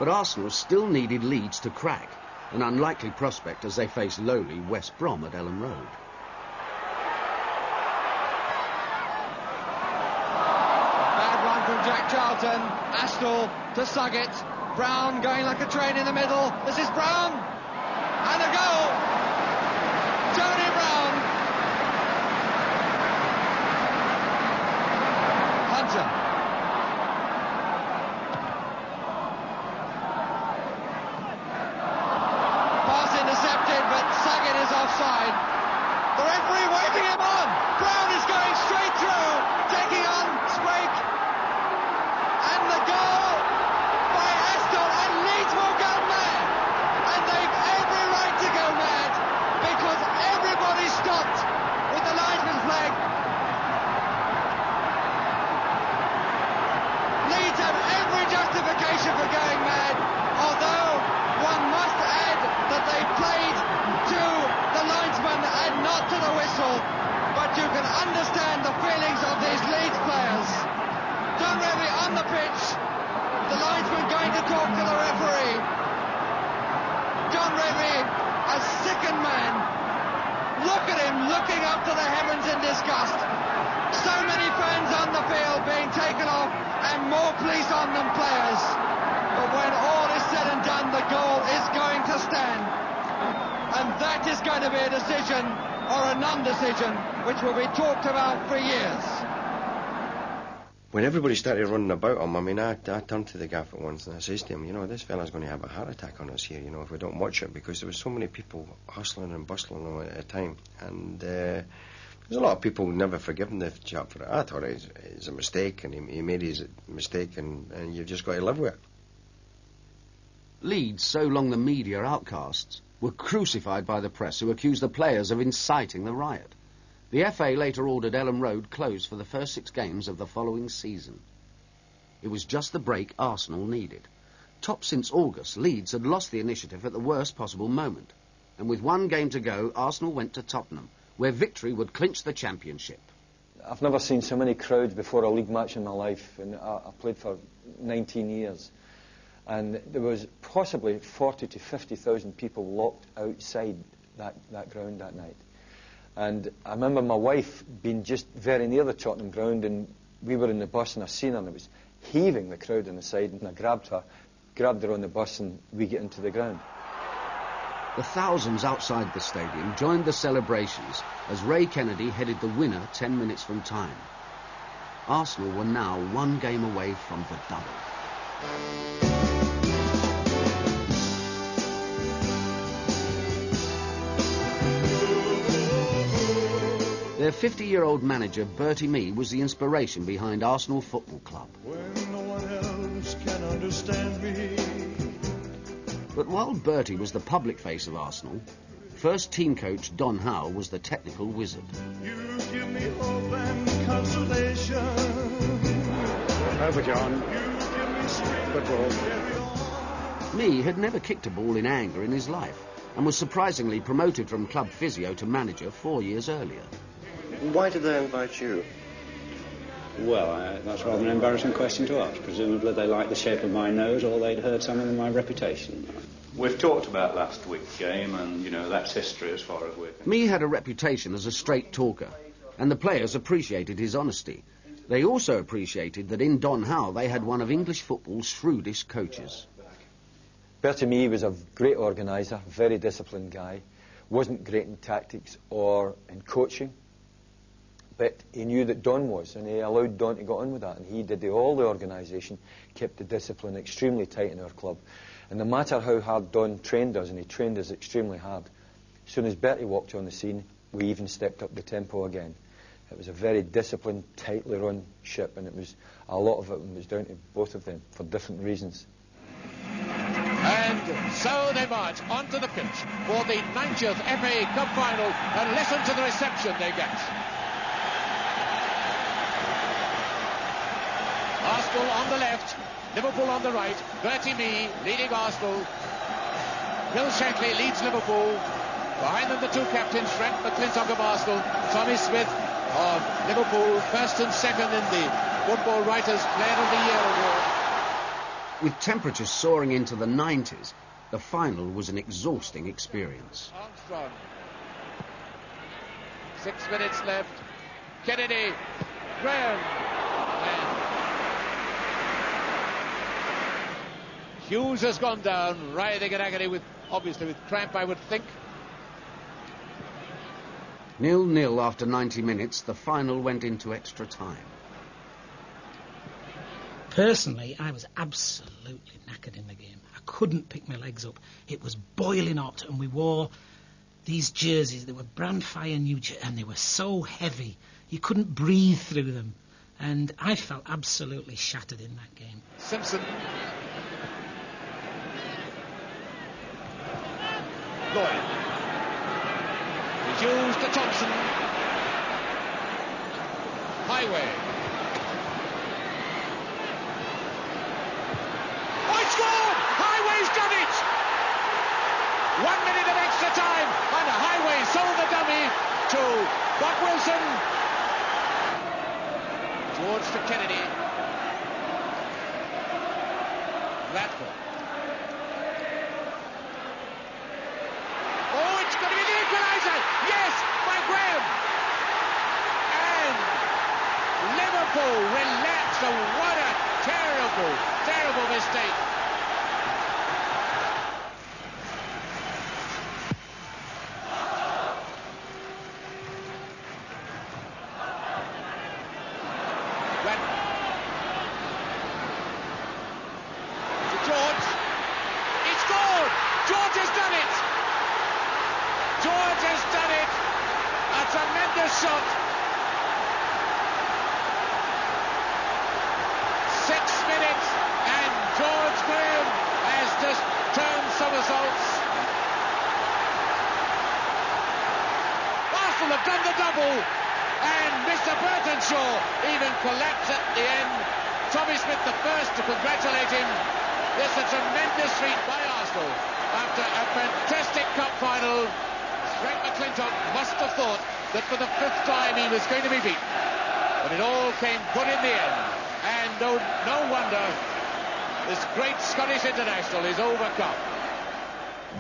But Arsenal still needed Leeds to crack, an unlikely prospect as they face lowly West Brom at Ellen Road. Bad run from Jack Charlton. Astle to Suggett. Brown going like a train in the middle. This is Brown. And a goal. Tony Brown. Hunter. Pass intercepted, but Suggett is offside. The referee waving him on. Brown is going straight through, taking on Sprake. And the goal by Astle, and Leeds will go mad. And they've every right to go mad, because everybody stopped with the linesman flag. Leeds have every justification for going mad, although one must add that they played to the linesman and not to the whistle. But you can understand the feelings of these Leeds players. Don Revie on the pitch, the linesman going to talk to the referee. Don Revie, a sickened man. Look at him looking up to the heavens in disgust. So many fans on the field being taken off, and more police on than players. But when all is said and done, the goal is going to stand. And that is going to be a decision or a non-decision which will be talked about for years. When everybody started running about him, I mean, I turned to the gaffer once and I says to him, you know, this fella's going to have a heart attack on us here, you know, if we don't watch it, because there was so many people hustling and bustling at a time. And there's a lot of people who never forgiven the chap for it. I thought it was a mistake, and he made his mistake, and you've just got to live with it. Leeds, so long the media outcasts, were crucified by the press, who accused the players of inciting the riot. The FA later ordered Ellen Road closed for the first 6 games of the following season. It was just the break Arsenal needed. Top since August, Leeds had lost the initiative at the worst possible moment. And with 1 game to go, Arsenal went to Tottenham, where victory would clinch the championship. I've never seen so many crowds before a league match in my life, and I played for 19 years. And there was possibly 40 to 50,000 people locked outside that ground that night. And I remember my wife being just very near the Tottenham ground, and we were in the bus, and I seen her, and it was heaving the crowd on the side, and I grabbed her on the bus, and we get into the ground. The thousands outside the stadium joined the celebrations as Ray Kennedy headed the winner 10 minutes from time. Arsenal were now 1 game away from the double. Their 50-year-old manager, Bertie Mee, was the inspiration behind Arsenal Football Club. When no one else can understand me. But while Bertie was the public face of Arsenal, first team coach Don Howe was the technical wizard. You give me hope and consolation. Over, John. You give me strength. Good ball. Mee had never kicked a ball in anger in his life and was surprisingly promoted from club physio to manager 4 years earlier. Why did they invite you? Well, that's rather an embarrassing question to ask. Presumably they liked the shape of my nose, or they'd heard something of my reputation. We've talked about last week's game, and, you know, that's history as far as we're concerned. Mee had a reputation as a straight talker, and the players appreciated his honesty. They also appreciated that in Don Howe they had one of English football's shrewdest coaches. Bertie Mee was a great organiser, very disciplined guy, wasn't great in tactics or in coaching, but he knew that Don was, and he allowed Don to get on with that, and he did all the organisation, kept the discipline extremely tight in our club. And no matter how hard Don trained us, and he trained us extremely hard, as soon as Bertie walked on the scene, we even stepped up the tempo again. It was a very disciplined, tightly run ship, and a lot of it was down to both of them for different reasons. And so they march onto the pitch for the 90th FA Cup final, and listen to the reception they get. Arsenal on the left, Liverpool on the right, Bertie Mee leading Arsenal. Bill Shankly leads Liverpool. Behind them the 2 captains, Frank McClintock of Arsenal, Tommy Smith of Liverpool, first and second in the Football Writers' Player of the Year award. With temperatures soaring into the 90s, the final was an exhausting experience. Armstrong. 6 minutes left. Kennedy. Graham. And Hughes has gone down, writhing in agony, obviously with cramp, I would think. 0-0 after 90 minutes, the final went into extra time. Personally, I was absolutely knackered in the game. I couldn't pick my legs up. It was boiling hot, and we wore these jerseys. They were brand fire new jerseys, and they were so heavy. You couldn't breathe through them. And I felt absolutely shattered in that game. Simpson. Lloyd. Hughes to Thompson. Highway. Oh, it's scored! Highway's done it! 1 minute of extra time, and Highway sold the dummy to Buck Wilson. George to Kennedy. Radford. Oh, it's going to be the equaliser! Yes, by Graham! And Liverpool relax, and what a terrible, terrible mistake. Shot. 6 minutes and George Graham has just turned somersaults. Arsenal have done the double, and Mr. Burtonshaw even collapsed at the end. Tommy Smith the first to congratulate him. It's a tremendous feat by Arsenal after a fantastic cup final. Frank McClintock must have thought that for the 5th time he was going to be beaten. But it all came good in the end. And no wonder this great Scottish international is overcome.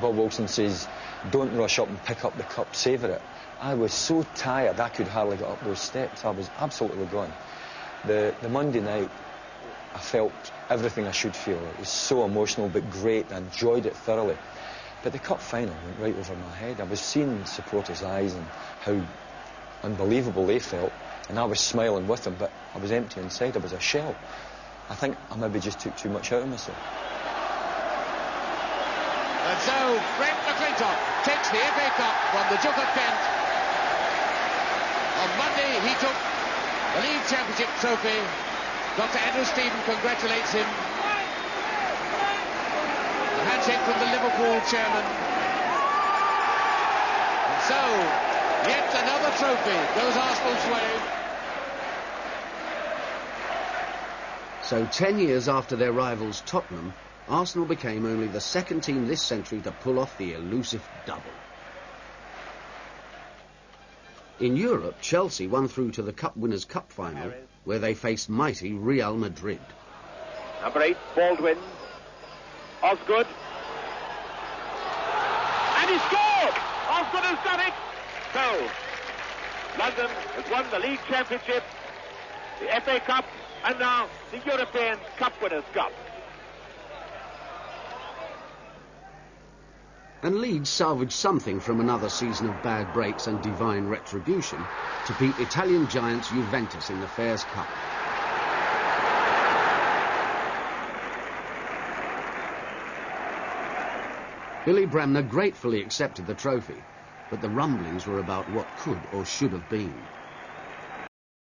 Bob Wilson says, don't rush up and pick up the cup, savour it. I was so tired I could hardly get up those steps. I was absolutely gone. The Monday night, I felt everything I should feel. It was so emotional but great. I enjoyed it thoroughly. But the cup final went right over my head. I was seeing supporters' eyes and how unbelievable they felt, and I was smiling with them, but I was empty inside. I was a shell. I think I maybe just took too much out of myself. And so Frank McClintock takes the FA Cup from the Duke of Kent. On Monday he took the League Championship trophy. Dr. Andrew Stephen congratulates him. A handshake from the Liverpool chairman. And so, yet another trophy goes Arsenal's way. So 10 years after their rivals Tottenham, Arsenal became only the second team this century to pull off the elusive double. In Europe, Chelsea won through to the Cup Winners' Cup final, where they faced mighty Real Madrid. Number 8, Baldwin. Osgood. And he scored! Osgood has done it! So, London has won the League Championship, the FA Cup, and now the European Cup Winners' Cup. And Leeds salvaged something from another season of bad breaks and divine retribution to beat Italian giants Juventus in the Fairs Cup. Billy Bremner gratefully accepted the trophy, but the rumblings were about what could or should have been.